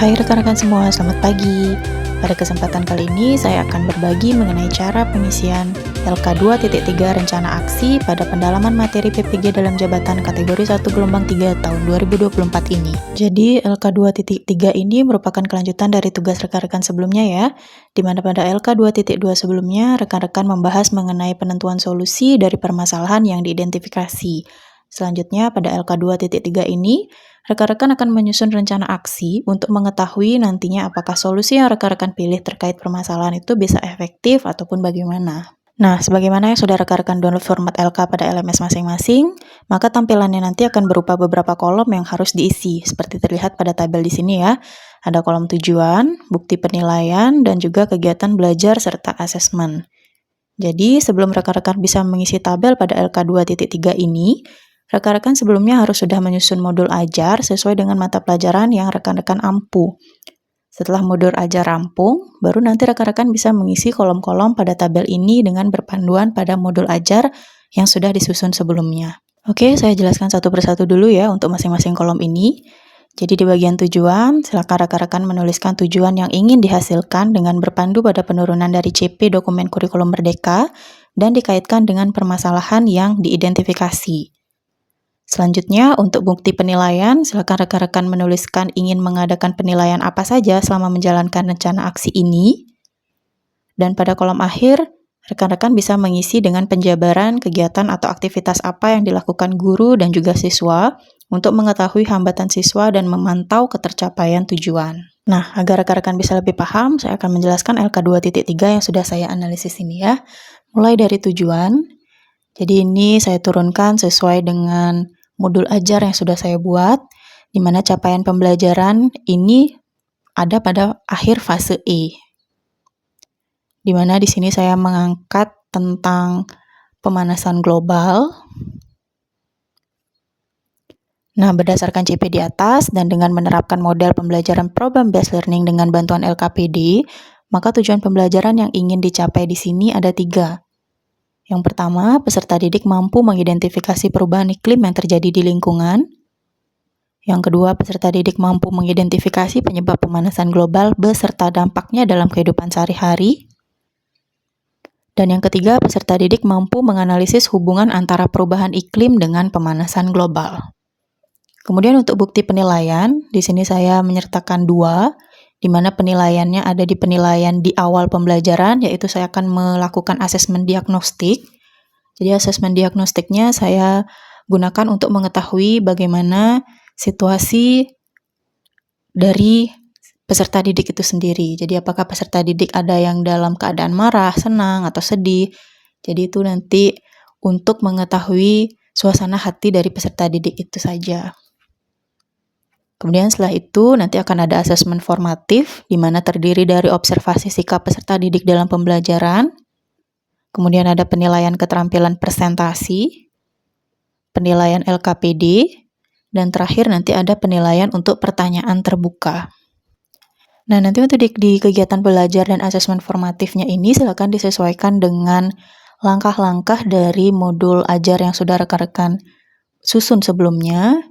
Hai rekan-rekan semua, selamat pagi. Pada kesempatan kali ini saya akan berbagi mengenai cara pengisian LK2.3 Rencana Aksi pada pendalaman materi PPG dalam jabatan kategori 1 gelombang 3 tahun 2024 ini. Jadi LK2.3 ini merupakan kelanjutan dari tugas rekan-rekan sebelumnya ya, di mana pada LK2.2 sebelumnya rekan-rekan membahas mengenai penentuan solusi dari permasalahan yang diidentifikasi. Selanjutnya pada LK2.3 ini, rekan-rekan akan menyusun rencana aksi untuk mengetahui nantinya apakah solusi yang rekan-rekan pilih terkait permasalahan itu bisa efektif ataupun bagaimana. Nah, sebagaimana yang sudah rekan-rekan download format LK pada LMS masing-masing, maka tampilannya nanti akan berupa beberapa kolom yang harus diisi, seperti terlihat pada tabel di sini ya. Ada kolom tujuan, bukti penilaian, dan juga kegiatan belajar serta asesmen. Jadi, sebelum rekan-rekan bisa mengisi tabel pada LK2.3 ini, rekan-rekan sebelumnya harus sudah menyusun modul ajar sesuai dengan mata pelajaran yang rekan-rekan ampu. Setelah modul ajar rampung, baru nanti rekan-rekan bisa mengisi kolom-kolom pada tabel ini dengan berpanduan pada modul ajar yang sudah disusun sebelumnya. Oke, saya jelaskan satu persatu dulu ya untuk masing-masing kolom ini. Jadi di bagian tujuan, silakan rekan-rekan menuliskan tujuan yang ingin dihasilkan dengan berpandu pada penurunan dari CP dokumen kurikulum merdeka dan dikaitkan dengan permasalahan yang diidentifikasi. Selanjutnya, untuk bukti penilaian, silakan rekan-rekan menuliskan ingin mengadakan penilaian apa saja selama menjalankan rencana aksi ini. Dan pada kolom akhir, rekan-rekan bisa mengisi dengan penjabaran kegiatan atau aktivitas apa yang dilakukan guru dan juga siswa untuk mengetahui hambatan siswa dan memantau ketercapaian tujuan. Nah, agar rekan-rekan bisa lebih paham, saya akan menjelaskan LK2.3 yang sudah saya analisis ini ya. Mulai dari tujuan, jadi ini saya turunkan sesuai dengan modul ajar yang sudah saya buat, di mana capaian pembelajaran ini ada pada akhir fase E. Di mana di sini saya mengangkat tentang pemanasan global. Nah, berdasarkan CP di atas dan dengan menerapkan model pembelajaran problem based learning dengan bantuan LKPD, maka tujuan pembelajaran yang ingin dicapai di sini ada 3. Yang pertama, peserta didik mampu mengidentifikasi perubahan iklim yang terjadi di lingkungan. Yang kedua, peserta didik mampu mengidentifikasi penyebab pemanasan global beserta dampaknya dalam kehidupan sehari-hari. Dan yang ketiga, peserta didik mampu menganalisis hubungan antara perubahan iklim dengan pemanasan global. Kemudian untuk bukti penilaian, di sini saya menyertakan 2, di mana penilaiannya ada di penilaian di awal pembelajaran, yaitu saya akan melakukan asesmen diagnostik. Jadi asesmen diagnostiknya saya gunakan untuk mengetahui bagaimana situasi dari peserta didik itu sendiri. Jadi apakah peserta didik ada yang dalam keadaan marah, senang, atau sedih. Jadi itu nanti untuk mengetahui suasana hati dari peserta didik itu saja. Kemudian setelah itu nanti akan ada asesmen formatif, di mana terdiri dari observasi sikap peserta didik dalam pembelajaran. Kemudian ada penilaian keterampilan presentasi, penilaian LKPD, dan terakhir nanti ada penilaian untuk pertanyaan terbuka. Nah, nanti untuk di kegiatan belajar dan asesmen formatifnya ini silakan disesuaikan dengan langkah-langkah dari modul ajar yang sudah rekan-rekan susun sebelumnya.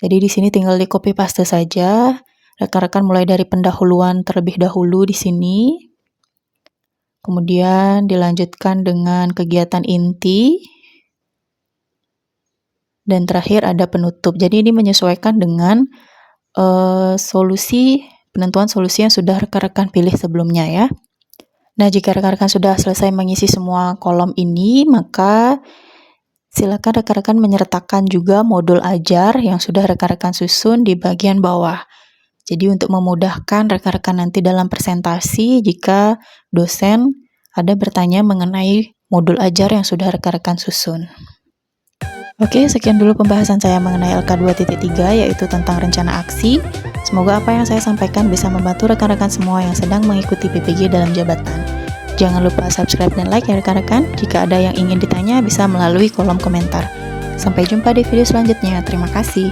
Jadi di sini tinggal di copy paste saja. Rekan-rekan mulai dari pendahuluan terlebih dahulu di sini. Kemudian dilanjutkan dengan kegiatan inti. Dan terakhir ada penutup. Jadi ini menyesuaikan dengan penentuan solusi yang sudah rekan-rekan pilih sebelumnya ya. Nah, jika rekan-rekan sudah selesai mengisi semua kolom ini, maka silakan rekan-rekan menyertakan juga modul ajar yang sudah rekan-rekan susun di bagian bawah. Jadi untuk memudahkan rekan-rekan nanti dalam presentasi jika dosen ada bertanya mengenai modul ajar yang sudah rekan-rekan susun. Oke, sekian dulu pembahasan saya mengenai LK2.3 yaitu tentang rencana aksi. Semoga apa yang saya sampaikan bisa membantu rekan-rekan semua yang sedang mengikuti PPG dalam jabatan. Jangan lupa subscribe dan like ya rekan-rekan. Jika ada yang ingin ditanya bisa melalui kolom komentar. Sampai jumpa di video selanjutnya. Terima kasih.